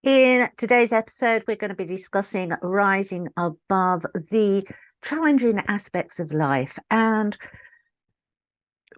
In today's episode, we're going to be discussing rising above the challenging aspects of life and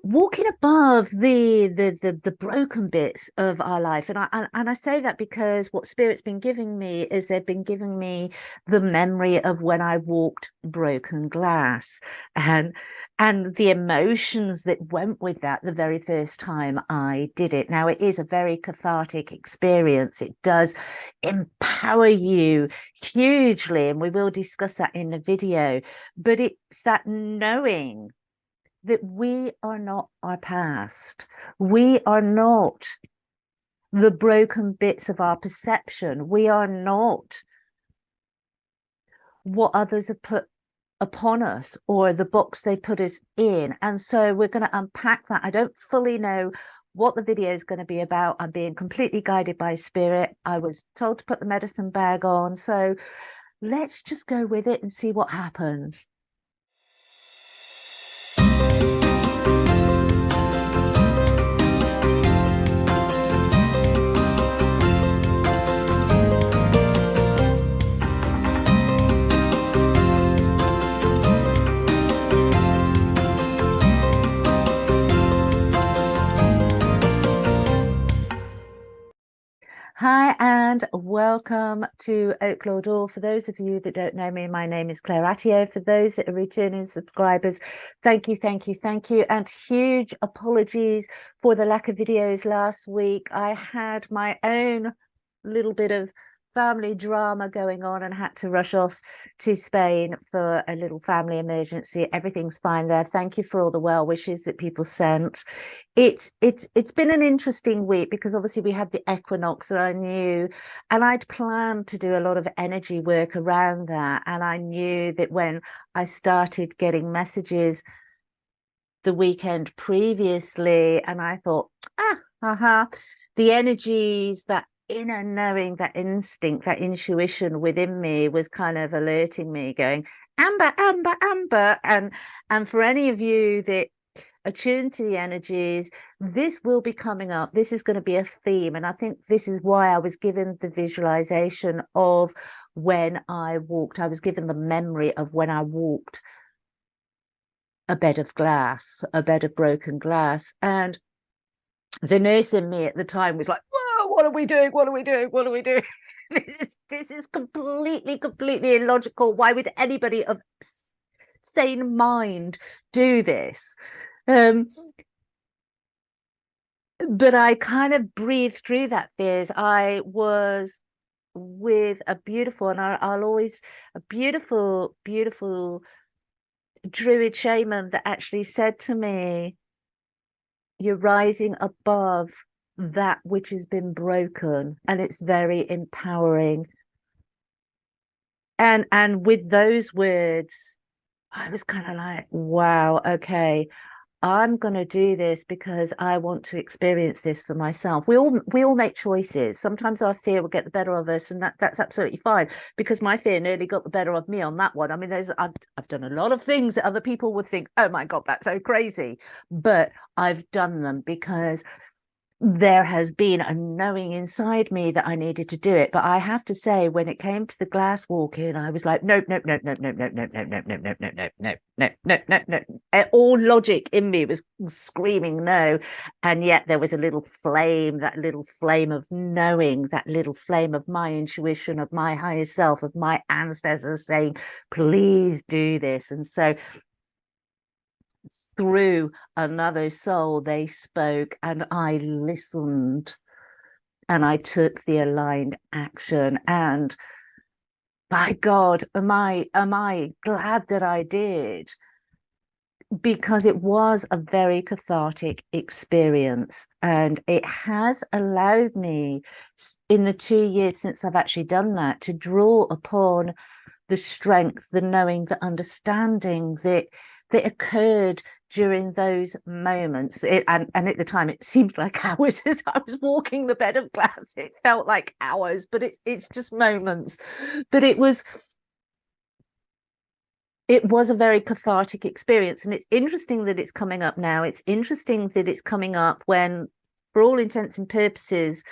walking above the broken bits of our life. And I say that because what Spirit's been giving me is they've been giving me the memory of when I walked broken glass and the emotions that went with that the very first time I did it. Now, it is a very cathartic experience. It does empower you hugely, and we will discuss that in the video. But it's that knowing that we are not our past. We are not the broken bits of our perception. We are not what others have put upon us or the box they put us in. And so we're going to unpack that. I don't fully know what the video is going to be about. I'm being completely guided by Spirit. I was told to put the medicine bag on. So let's just go with it and see what happens. Hi, and welcome to Oaklaw Door. For those of you that don't know me, my name is Claire Attio. For those that are returning subscribers, thank you. And huge apologies for the lack of videos last week. I had my own little bit of family drama going on and had to rush off to Spain for a little family emergency. Everything's fine there. Thank you for all the well wishes that people sent. It's been an interesting week because obviously we had the equinox that I knew, and I'd planned to do a lot of energy work around that. And I knew that when I started getting messages the weekend previously, and I thought, the energies, that inner knowing, that instinct, that intuition within me was kind of alerting me, going, Amber, Amber, Amber. And for any of you that are tuned to the energies, this will be coming up. This is going to be a theme. And I think this is why I was given the visualization of when I walked. I was given the memory of when I walked a bed of glass, a bed of broken glass. And the nurse in me at the time was like, whoa, what are we doing? What are we doing? What are we doing? This is completely illogical. Why would anybody of sane mind do this? But I kind of breathed through that fears. I was with a beautiful, and I'll always, a beautiful druid shaman that actually said to me, you're rising above that which has been broken, and it's very empowering. And with those words, I was kind of like, wow, okay, I'm going to do this because I want to experience this for myself. We all make choices. Sometimes our fear will get the better of us, and that's absolutely fine, because my fear nearly got the better of me on that one. I mean, I've done a lot of things that other people would think, oh my God, that's so crazy. But I've done them because there has been a knowing inside me that I needed to do it. But I have to say, when it came to the glass walking, I was like, nope. All logic in me was screaming no. And yet there was a little flame, that little flame of knowing, that little flame of my intuition, of my higher self, of my ancestors saying, please do this. And so through another soul they spoke, and I listened, and I took the aligned action. And by God, am I glad that I did, because it was a very cathartic experience, and it has allowed me in the 2 years since I've actually done that to draw upon the strength, the knowing, the understanding that occurred during those moments. And at the time it seemed like hours as I was walking the bed of glass. It felt like hours, but it's just moments. But it was a very cathartic experience. And it's interesting that it's coming up now. It's interesting that it's coming up when, for all intents and purposes,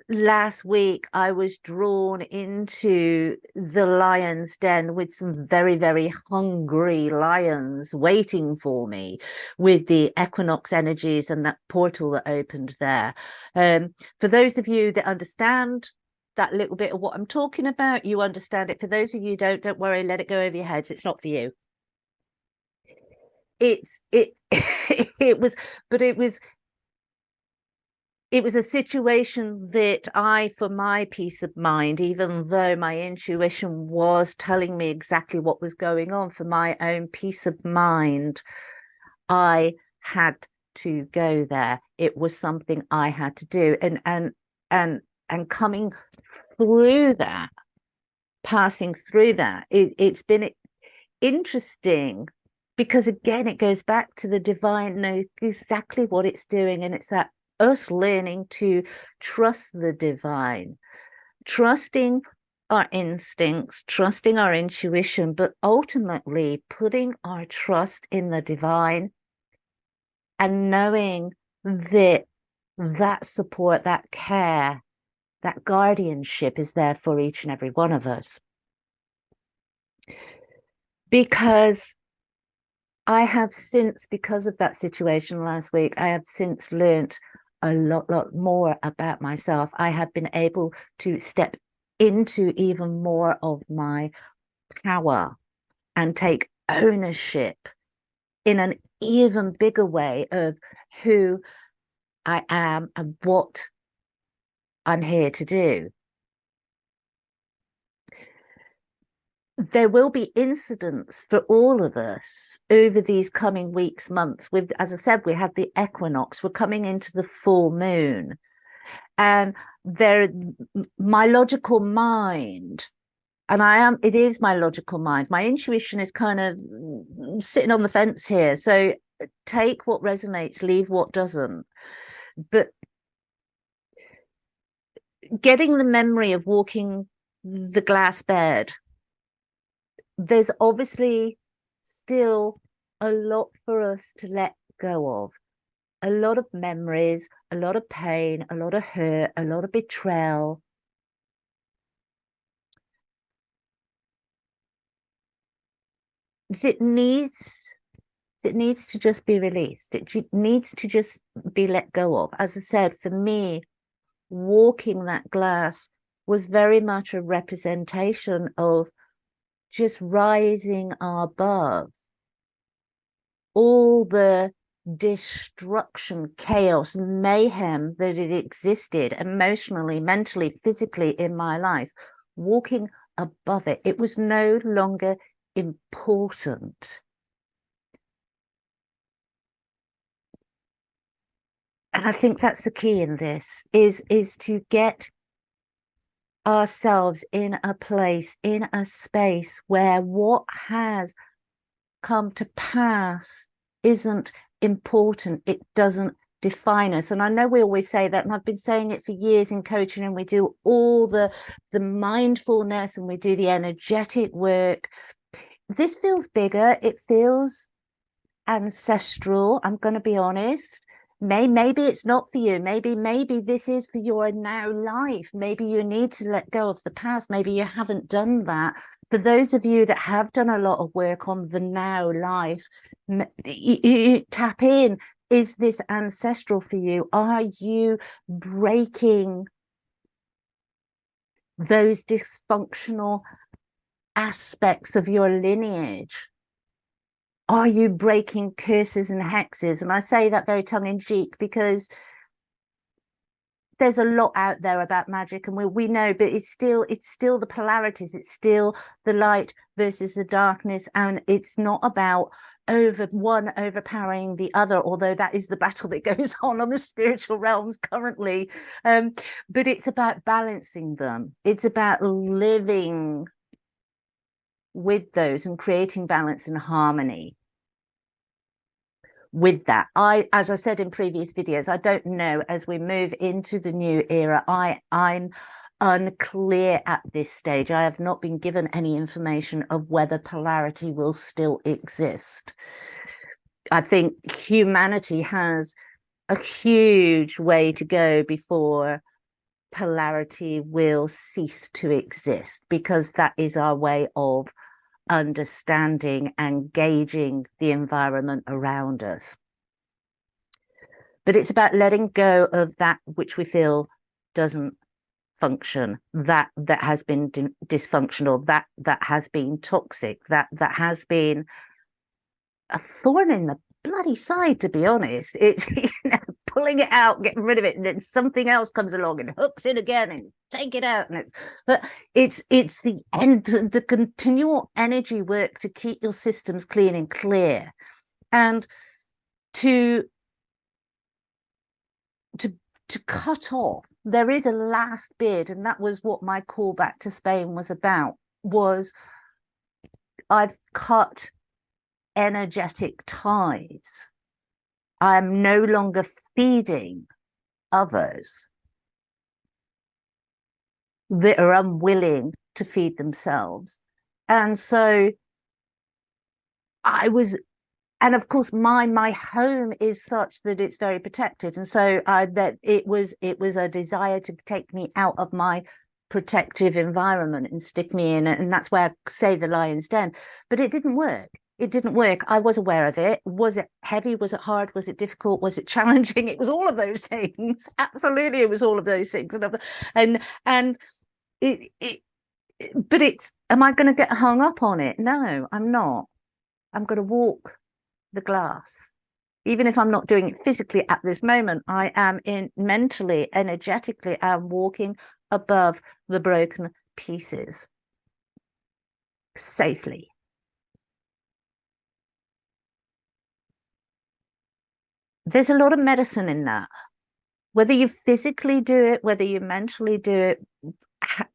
last week I was drawn into the lion's den with some very, very hungry lions waiting for me with the equinox energies and that portal that opened there. For those of you that understand that little bit of what I'm talking about, you understand it. For those of you who don't worry, let it go over your heads. It's not for you. It it was, but it was a situation that for my peace of mind, even though my intuition was telling me exactly what was going on, for my own peace of mind, I had to go there. It was something I had to do. And coming through that, passing through that, it's been interesting because again, it goes back to the divine knows exactly what it's doing, and it's that us learning to trust the divine, trusting our instincts, trusting our intuition, but ultimately putting our trust in the divine and knowing that that support, that care, that guardianship is there for each and every one of us. Because I have since, because of that situation last week, I have since learnt a lot more about myself. I have been able to step into even more of my power and take ownership in an even bigger way of who I am and what I'm here to do. There will be incidents for all of us over these coming weeks, months. With, as I said, we had the equinox, we're coming into the full moon, and my logical mind, and it is my logical mind, my intuition is kind of sitting on the fence here, so take what resonates, leave what doesn't. But getting the memory of walking the glass bed, there's obviously still a lot for us to let go of. A lot of memories, a lot of pain, a lot of hurt, a lot of betrayal. It needs to just be released. It needs to just be let go of. As I said, for me, walking that glass was very much a representation of just rising above all the destruction, chaos, mayhem that it existed emotionally, mentally, physically in my life, walking above it. It was no longer important. And I think that's the key in this is to get ourselves in a place, in a space where what has come to pass isn't important. It doesn't define us. And I know we always say that, and I've been saying it for years in coaching, and we do all the mindfulness and we do the energetic work. This feels bigger. It feels ancestral. I'm going to be honest. Maybe it's not for you. Maybe this is for your now life. Maybe you need to let go of the past. Maybe you haven't done that. For those of you that have done a lot of work on the now life, you tap in. Is this ancestral for you? Are you breaking those dysfunctional aspects of your lineage? Are you breaking curses and hexes? And I say that very tongue-in-cheek because there's a lot out there about magic, and we know, but it's still the polarities. It's still the light versus the darkness, and it's not about one overpowering the other, although that is the battle that goes on the spiritual realms currently. But it's about balancing them. It's about living with those and creating balance and harmony with that. As I said in previous videos, I don't know, as we move into the new era, I'm unclear at this stage. I have not been given any information of whether polarity will still exist. I think humanity has a huge way to go before polarity will cease to exist, because that is our way of understanding and gauging the environment around us. But it's about letting go of that which we feel doesn't function, that has been dysfunctional, that has been toxic, that has been a thorn in the bloody side, to be honest. It's pulling it out, getting rid of it, and then something else comes along and hooks in again and take it out. And it's the end, the continual energy work to keep your systems clean and clear, and to cut off. There is a last bit, and that was what my call back to Spain was about, was I've cut energetic ties. I'm no longer feeding others that are unwilling to feed themselves. And so I was, and of course my home is such that it's very protected, and so that it was a desire to take me out of my protective environment and stick me in, and that's where I say the lion's den. But it didn't work. It didn't work. I was aware of it. Was it heavy? Was it hard? Was it difficult? Was it challenging? It was all of those things. Absolutely, it was all of those things. And but it's, am I going to get hung up on it? No, I'm not. I'm going to walk the glass. Even if I'm not doing it physically at this moment, I am mentally, energetically, I'm walking above the broken pieces safely. There's a lot of medicine in that. Whether you physically do it, whether you mentally do it,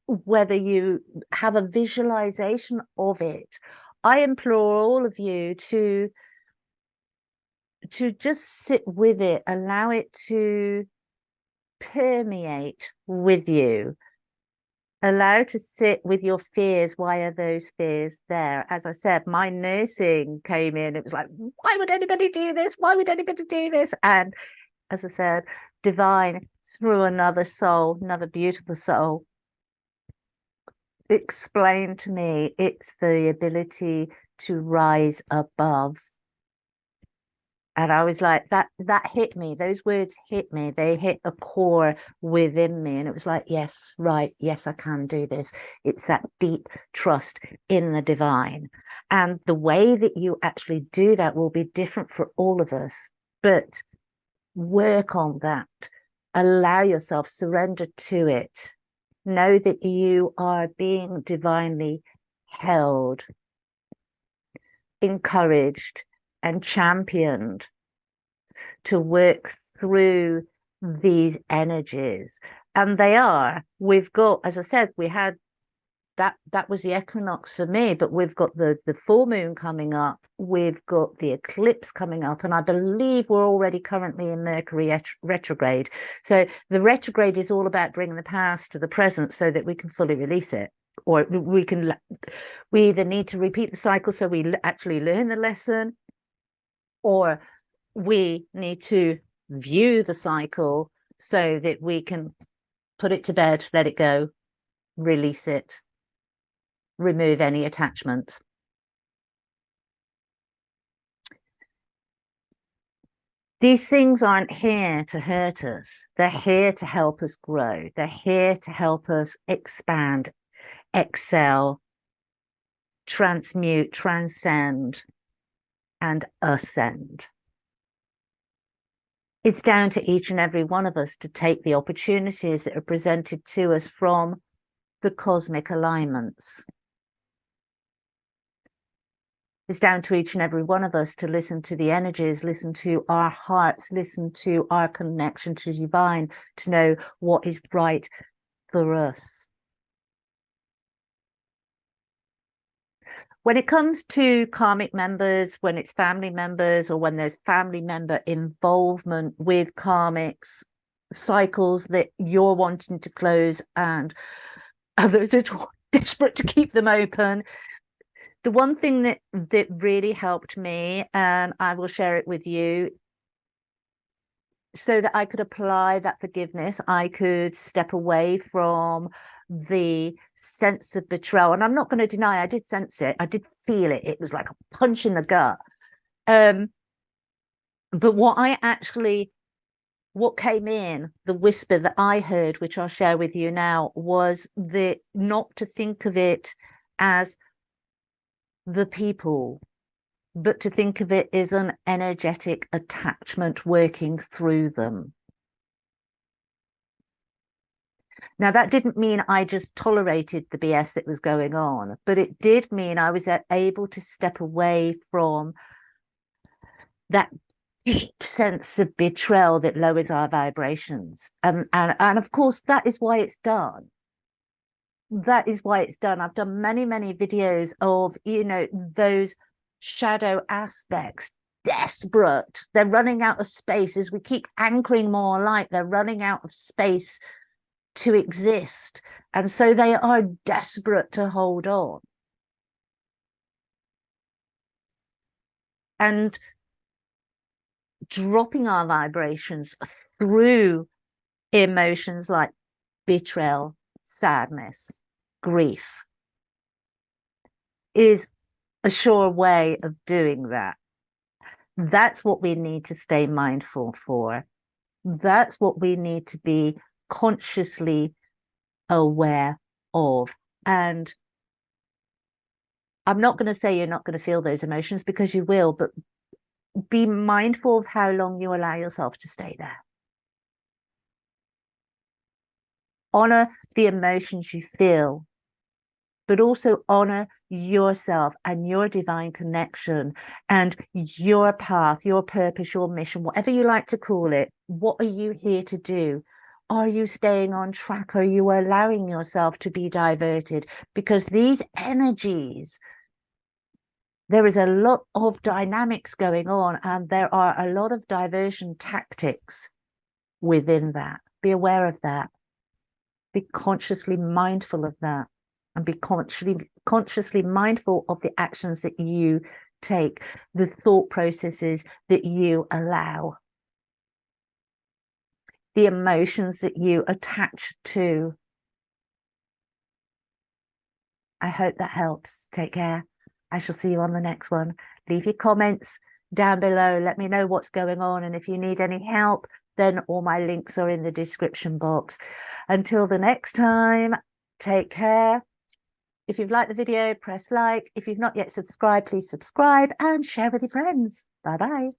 whether you have a visualization of it, I implore all of you to just sit with it, allow it to permeate with you, allow to sit with your fears. Why are those fears there? As I said, my nursing came in, it was like, why would anybody do this? Why would anybody do this? And as I said, divine, through another soul, another beautiful soul, explained to me it's the ability to rise above. And I was like, that hit me. Those words hit me. They hit a core within me. And it was like, yes, right. Yes, I can do this. It's that deep trust in the divine. And the way that you actually do that will be different for all of us. But work on that. Allow yourself, surrender to it. Know that you are being divinely held, encouraged, and championed to work through these energies. And they are, we've got, as I said, we had that was the equinox for me, but we've got the full moon coming up, we've got the eclipse coming up, and I believe we're already currently in Mercury retrograde. So the retrograde is all about bringing the past to the present so that we can fully release it, or we either need to repeat the cycle so we actually learn the lesson, or we need to view the cycle so that we can put it to bed, let it go, release it, remove any attachment. These things aren't here to hurt us. They're here to help us grow. They're here to help us expand, excel, transmute, transcend, and ascend. It's down to each and every one of us to take the opportunities that are presented to us from the cosmic alignments. It's down to each and every one of us to listen to the energies, listen to our hearts, listen to our connection to divine, to know what is right for us. When it comes to karmic members, when it's family members, or when there's family member involvement with karmics, cycles that you're wanting to close and others are desperate to keep them open, the one thing that really helped me, and I will share it with you, so that I could apply that forgiveness, I could step away from the sense of betrayal. And I'm not going to deny I did sense it. I did feel it. It was like a punch in the gut. But what came in, the whisper that I heard, which I'll share with you now, was not to think of it as the people, but to think of it as an energetic attachment working through them. Now, that didn't mean I just tolerated the BS that was going on, but it did mean I was able to step away from that deep sense of betrayal that lowers our vibrations. And of course, that is why it's done. That is why it's done. I've done many, many videos of, those shadow aspects, desperate. They're running out of space as we keep anchoring more light. They're running out of space to exist. And so they are desperate to hold on. And dropping our vibrations through emotions like betrayal, sadness, grief is a sure way of doing that. That's what we need to stay mindful for. That's what we need to be consciously aware of. And I'm not going to say you're not going to feel those emotions, because you will, but be mindful of how long you allow yourself to stay there. Honor the emotions you feel, but also honor yourself and your divine connection and your path, your purpose, your mission, whatever you like to call it. What are you here to do? Are you staying on track? Are you allowing yourself to be diverted? Because these energies, there is a lot of dynamics going on, and there are a lot of diversion tactics within that. Be aware of that. Be consciously mindful of that, and be consciously mindful of the actions that you take, the thought processes that you allow, the emotions that you attach to. I hope that helps. Take care. I shall see you on the next one. Leave your comments down below. Let me know what's going on. And if you need any help, then all my links are in the description box. Until the next time, take care. If you've liked the video, press like. If you've not yet subscribed, please subscribe and share with your friends. Bye-bye.